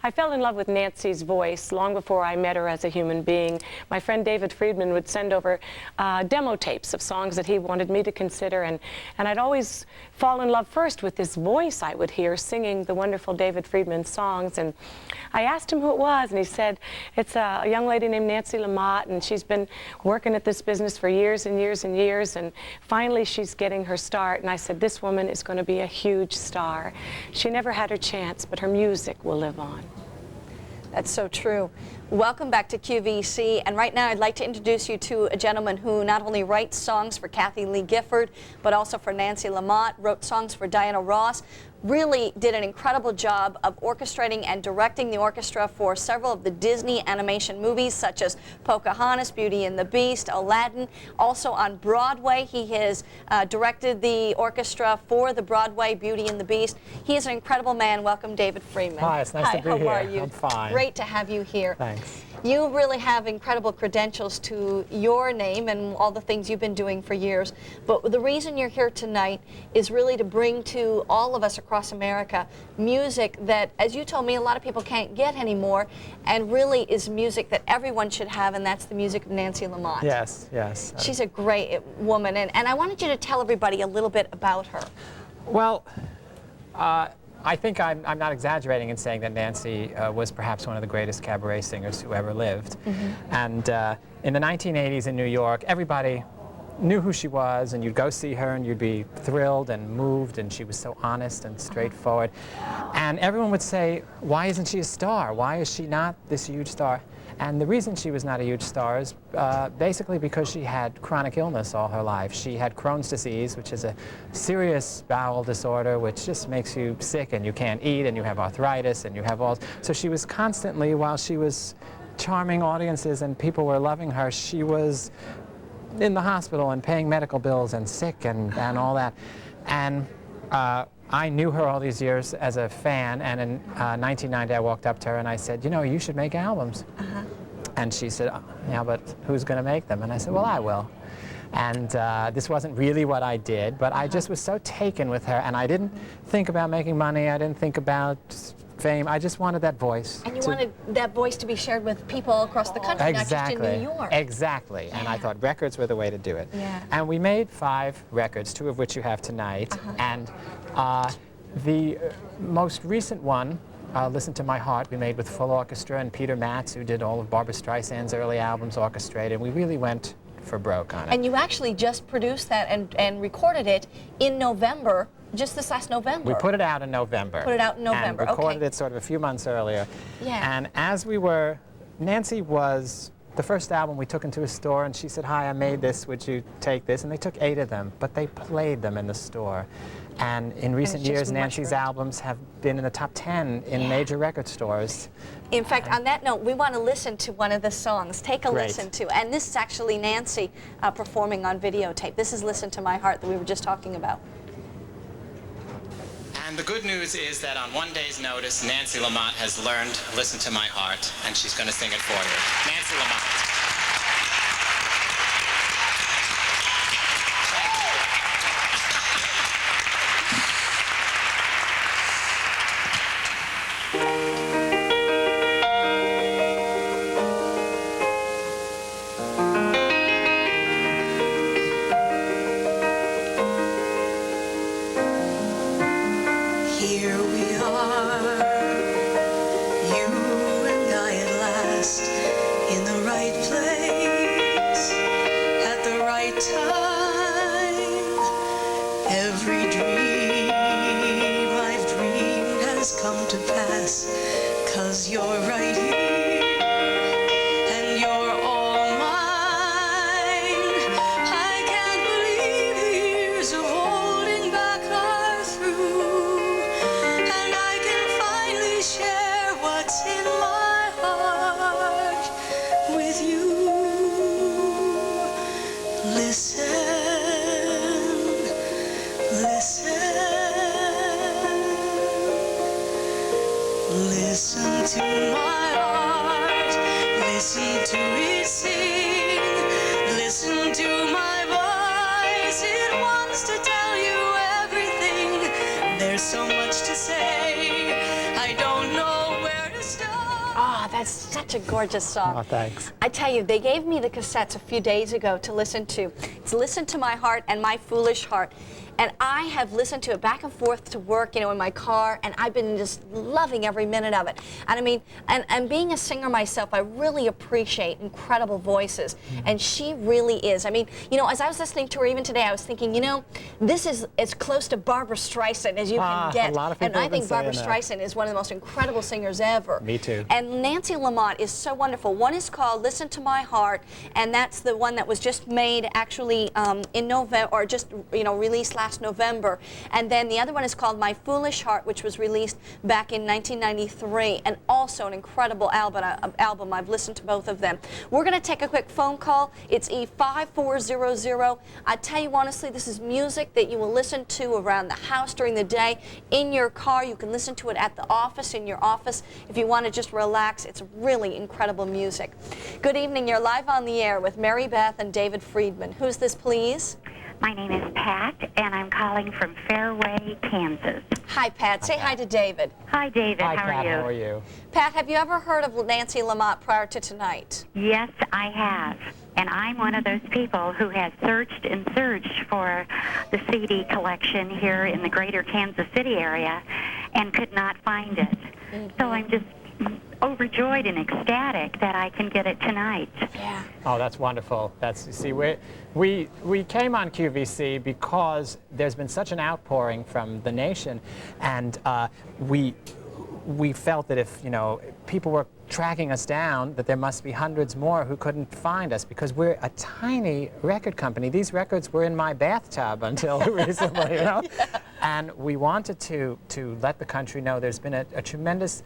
I fell in love with Nancy's voice long before I met her as a human being. My friend David Friedman would send over demo tapes of songs that he wanted me to consider, and I'd always fall in love first with this voice I would hear singing the wonderful David Friedman songs. And I asked him who it was, and he said, it's a young lady named Nancy LaMott, and she's been working at this business for years and years and years, and finally she's getting her start. And I said, this woman is going to be a huge star. She never had her chance, but her music will live on. That's so true. Welcome back to QVC, and right now I'd like to introduce you to a gentleman who not only writes songs for Kathie Lee Gifford, but also for Nancy LaMott, wrote songs for Diana Ross, really did an incredible job of orchestrating and directing the orchestra for several of the Disney animation movies, such as Pocahontas, Beauty and the Beast, Aladdin. Also on Broadway, he has directed the orchestra for the Broadway Beauty and the Beast. He is an incredible man. Welcome, David Friedman. Hi, it's nice to be here. How are you? I'm fine. Great to have you here. Thanks. You really have incredible credentials to your name and all the things you've been doing for years. But the reason you're here tonight is really to bring to all of us across America music that, as you told me, a lot of people can't get anymore, and really is music that everyone should have, and that's the music of Nancy LaMott. Yes, yes. She's a great woman, and I wanted you to tell everybody a little bit about her. Well, I think I'm not exaggerating in saying that Nancy was perhaps one of the greatest cabaret singers who ever lived. Mm-hmm. And in the 1980s in New York, everybody knew who she was, and you'd go see her and you'd be thrilled and moved, and she was so honest and straightforward. And everyone would say, why isn't she a star? Why is she not this huge star? And the reason she was not a huge star is basically because she had chronic illness all her life. She had Crohn's disease, which is a serious bowel disorder which just makes you sick, and you can't eat, and you have arthritis, and you have all... So she was constantly, while she was charming audiences and people were loving her, she was in the hospital and paying medical bills and sick and all that. And I knew her all these years as a fan, and in 1990 I walked up to her and I said, you know, you should make albums. And she said, yeah, but who's going to make them? And I said, well, I will. And this wasn't really what I did, but I just was so taken with her, and I didn't think about making money, I didn't think about fame, I just wanted that voice. And you wanted that voice to be shared with people across the country, exactly, not just in New York. Exactly, Yeah. and I thought records were the way to do it. Yeah. And we made 5 records, 2 of which you have tonight, and the most recent one, Listen to My Heart, we made with full orchestra, and Peter Matz, who did all of Barbra Streisand's early albums, orchestrated. We really went for broke on it. And you actually just produced that and recorded it in November, just this last November. We put it out in November. Put it out in November, and recorded okay. it sort of a few months earlier. Yeah. And as we were, Nancy was the first album we took into a store, and she said, hi, I made this, would you take this? And they took 8 of them, but they played them in the store. And in recent years, Nancy's albums have been in the top 10 in major record stores. In fact, on that note, we want to listen to one of the songs. Take a listen to. And this is actually Nancy performing on videotape. This is Listen to My Heart that we were just talking about. And the good news is that on one day's notice, Nancy LaMott has learned Listen to My Heart, and she's going to sing it for you. Nancy LaMott. Here we are, you and I at last, in the right place, at the right time. Every dream I've dreamed has come to pass, 'cause you're right here, and you're all mine. I can't believe the years of holding back are through, and I can finally share what's in my heart with you. Listen, listen, listen to my heart, listen to it sing, listen to my voice, it wants to tell you everything. There's so much to say, I don't know where to start. it's such a gorgeous song. Oh, thanks. I tell you, they gave me the cassettes a few days ago to listen to. It's Listen to My Heart and My Foolish Heart. And I have listened to it back and forth to work, you know, in my car, and I've been just loving every minute of it. And I mean, and being a singer myself, I really appreciate incredible voices. And she really is. I mean, you know, as I was listening to her even today, I was thinking, you know, this is as close to Barbra Streisand as you can get. A lot of people and I have been think Barbra saying that. Streisand is one of the most incredible singers ever. Me too. And Nancy LaMott is so wonderful. One is called Listen to My Heart, and that's the one that was just made actually in November, or just, you know, released last November. And then the other one is called My Foolish Heart, which was released back in 1993, and also an incredible album. I've listened to both of them. We're going to take a quick phone call. It's E5400. I tell you honestly, this is music that you will listen to around the house during the day, in your car. You can listen to it at the office, in your office. If you want to just relax, it's really incredible music. Good evening. You're live on the air with Mary Beth and David Friedman. Who's this, please? My name is Pat, and I'm calling from Fairway, Kansas. Hi, Pat. Say hi to David. Hi, David. Hi, how Pat, are you? how are you? Pat, have you ever heard of Nancy LaMott prior to tonight? Yes, I have. And I'm one of those people who has searched and searched for the CD collection here in the greater Kansas City area and could not find it. So I'm just overjoyed and ecstatic that I can get it tonight. Yeah. Oh, that's wonderful. That's, you see, we came on QVC because there's been such an outpouring from the nation, and we felt that if, you know, people were tracking us down, that there must be hundreds more who couldn't find us, because we're a tiny record company. These records were in my bathtub until recently, you know? Yeah. And we wanted to let the country know there's been a tremendous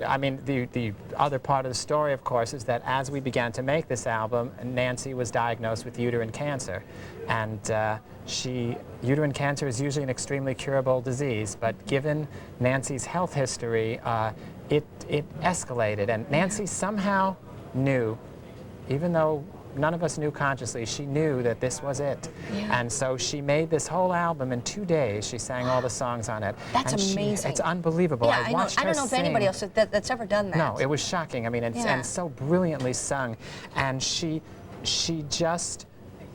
I mean, the other part of the story, of course, is that as we began to make this album, Nancy was diagnosed with uterine cancer. And uterine cancer is usually an extremely curable disease, but given Nancy's health history, it escalated. And Nancy somehow knew, even though none of us knew consciously, she knew that this was it. Yeah. And so she made this whole album in 2 days. She sang all the songs on it. That's amazing. It's unbelievable. Yeah, I watched her I don't know if anybody else that's ever done that. No, it was shocking. I mean, and so brilliantly sung. And she just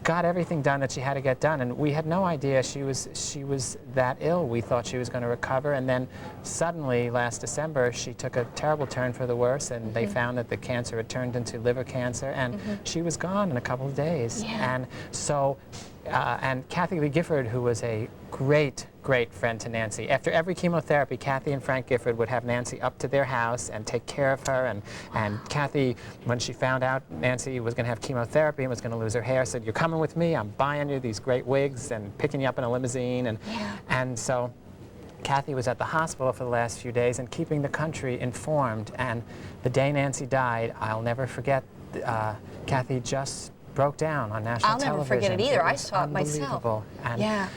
got everything done that she had to get done, and we had no idea she was that ill. We thought she was going to recover, and then suddenly last December she took a terrible turn for the worse, and they found that the cancer had turned into liver cancer, and she was gone in a couple of days. Yeah. And so and Kathy Lee Gifford, who was a great friend to Nancy. After every chemotherapy, Kathy and Frank Gifford would have Nancy up to their house and take care of her. And Kathy, when she found out Nancy was going to have chemotherapy and was going to lose her hair, said, "You're coming with me. I'm buying you these great wigs and picking you up in a limousine." And so Kathy was at the hospital for the last few days and keeping the country informed. And the day Nancy died, I'll never forget, Kathy just broke down on national television. I'll never forget it either. I saw it myself. And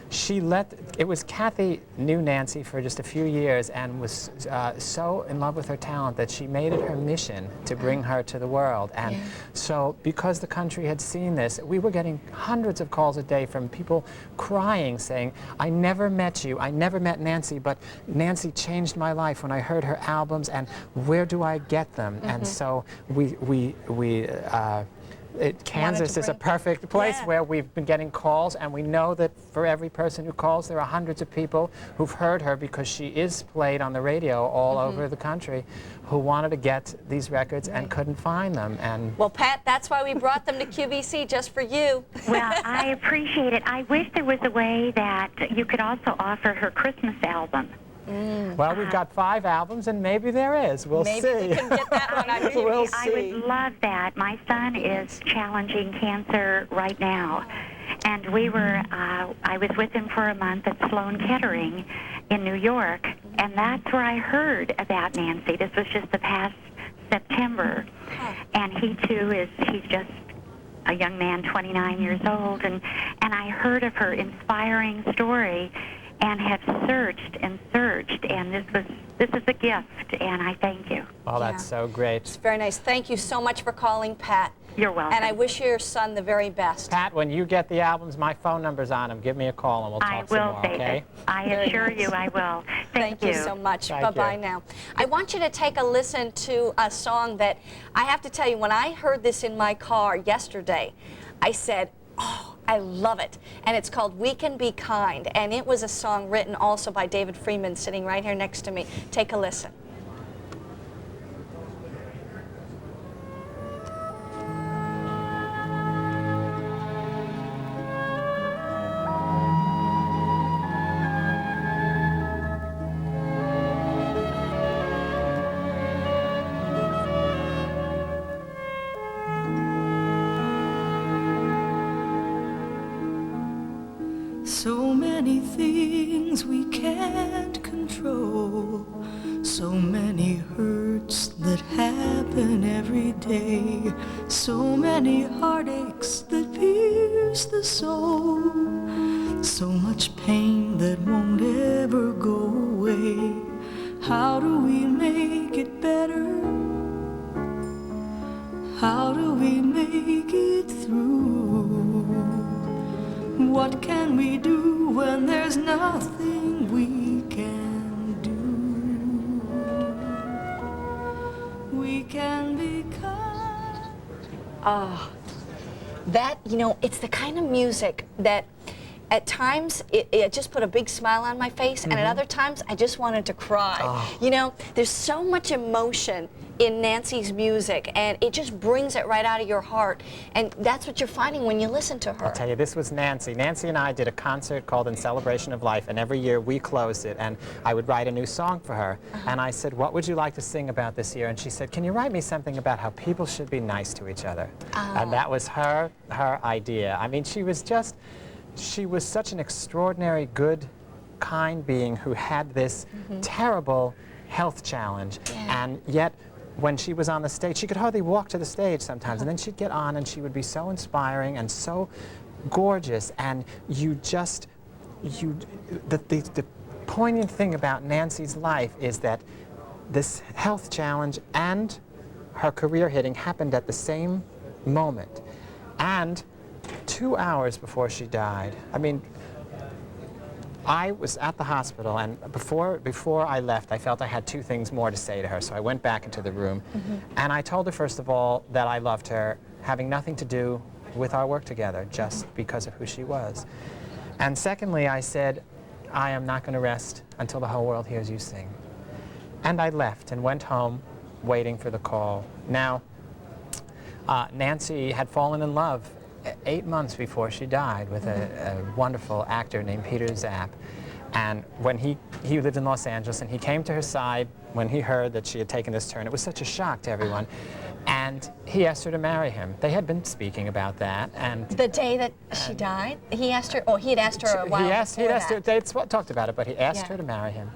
she let, it was, Kathy knew Nancy for just a few years and was so in love with her talent that she made it her mission to bring her to the world. And so because the country had seen this, we were getting hundreds of calls a day from people crying, saying, "I never met you, I never met Nancy, but Nancy changed my life when I heard her albums, and where do I get them?" And so Kansas is a perfect place where we've been getting calls, and we know that for every person who calls, there are hundreds of people who've heard her because she is played on the radio all over the country, who wanted to get these records and couldn't find them. And well, Pat, that's why we brought them to QVC, just for you. Well, I appreciate it. I wish there was a way that you could also offer her Christmas album. Well, we've got 5 albums, and maybe there is. We'll see. Maybe we can get that one on QVC. We'll see. I would love that. My son is challenging cancer right now, and we were, I was with him for a month at Sloan Kettering in New York, and that's where I heard about Nancy. This was just the past September, and he too he's just a young man, 29 years old, and I heard of her inspiring story and have searched and searched, and this is a gift, and I thank you. Oh, that's so great. It's very nice. Thank you so much for calling, Pat. You're welcome. And I wish your son the very best. Pat, when you get the albums, my phone number's on them. Give me a call and we'll talk some more, David. okay? I assure you I will. Thank you so much. Thank Bye-bye you. now. I want you to take a listen to a song that I have to tell you, when I heard this in my car yesterday, I said, oh, I love it. And it's called We Can Be Kind. And it was a song written also by David Friedman, sitting right here next to me. Take a listen. So many things we can't control, so many hurts that happen every day, so many heartaches that pierce the soul, so much pain that won't ever go away. How do we make it better? How do we make it through? What can we do when there's nothing we can do? We can be kind. Oh, that, you know, it's the kind of music that at times it just put a big smile on my face, and at other times I just wanted to cry. Oh. You know, there's so much emotion in Nancy's music, and it just brings it right out of your heart, and that's what you're finding when you listen to her. I'll tell you, this was Nancy. Nancy and I did a concert called In Celebration of Life, and every year we closed it, and I would write a new song for her. And I said, what would you like to sing about this year? And she said, can you write me something about how people should be nice to each other? And that was her idea. I mean, she was such an extraordinary, good, kind being who had this terrible health challenge, and yet when she was on the stage, she could hardly walk to the stage sometimes, and then she'd get on and she would be so inspiring and so gorgeous, and the poignant thing about Nancy's life is that this health challenge and her career hitting happened at the same moment. And 2 hours before she died, I mean, I was at the hospital, and before I left, I felt I had two things more to say to her. So I went back into the room, and I told her, first of all, that I loved her, having nothing to do with our work together, just because of who she was. And secondly, I said, I am not going to rest until the whole world hears you sing. And I left and went home, waiting for the call. Now, Nancy had fallen in love 8 months before she died with a wonderful actor named Peter Zapp. And when he lived in Los Angeles, and he came to her side when he heard that she had taken this turn. It was such a shock to everyone. And he asked her to marry him. They had been speaking about that. And the day that she died, he asked her, or he had asked her a while before that. They talked about it, but he asked her to marry him.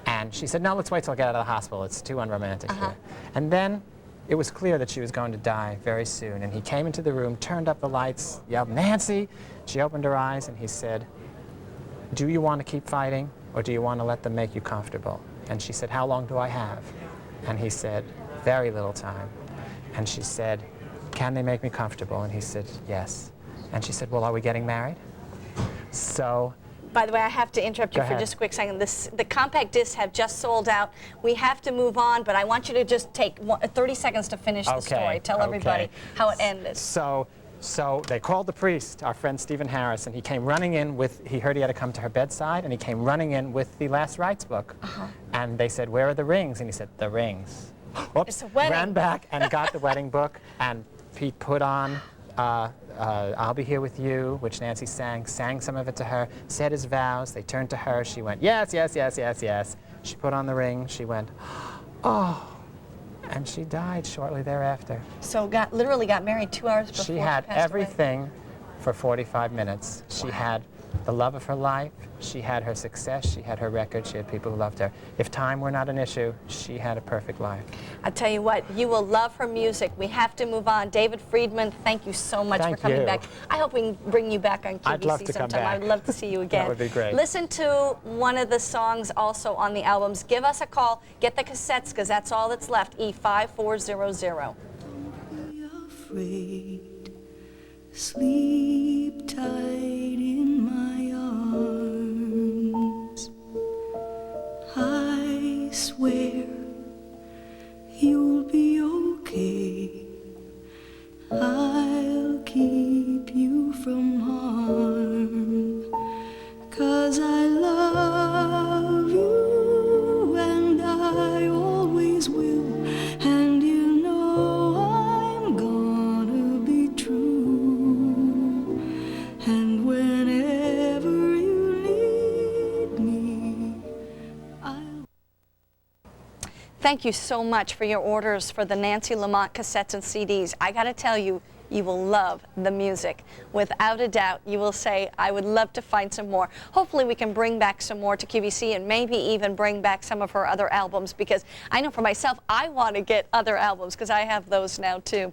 And she said, no, let's wait till I get out of the hospital. It's too unromantic here. And then it was clear that she was going to die very soon, and he came into the room, turned up the lights, yelled, Nancy! She opened her eyes, and he said, do you want to keep fighting, or do you want to let them make you comfortable? And she said, how long do I have? And he said, very little time. And she said, can they make me comfortable? And he said, yes. And she said, well, are we getting married? So, by the way, I have to interrupt you for just a quick second. The compact discs have just sold out. We have to move on, but I want you to just take 30 seconds to finish the story. Tell everybody how it ended. So they called the priest, our friend Stephen Harris, and he came running in with, he heard he had to come to her bedside, and he came running in with the last rites book. And they said, where are the rings? And he said, the rings. Oops, It's a wedding. ran back and got the wedding book, and Pete put on I'll Be Here With You, which Nancy sang some of it to her, said his vows. They turned to her. She went, yes, yes, yes, yes, yes. She put on the ring. She went, oh. And she died shortly thereafter. So literally got married 2 hours before she had passed everything away. for 45 minutes. She had the love of her life. She had her success. She had her record. She had people who loved her. If time were not an issue, she had a perfect life. I tell you what, you will love her music. We have to move on. David Friedman, thank you so much for coming back. I hope we can bring you back on QVC I'd love to sometime. come back. I'd love to see you again. That would be great. Listen to one of the songs also on the albums. Give us a call. Get the cassettes, because that's all that's left. E5400. afraid. Sleep tight in my arms. I swear you'll be okay. I'll keep you from harm, 'cause I love you and I always will, and you know I'm gonna be true. And whenever you need me, I'll... Thank you so much for your orders for the Nancy LaMott cassettes and CDs. I gotta tell you, you will love the music. Without a doubt, you will say, I would love to find some more. Hopefully we can bring back some more to QVC and maybe even bring back some of her other albums, because I know for myself, I want to get other albums because I have those now too.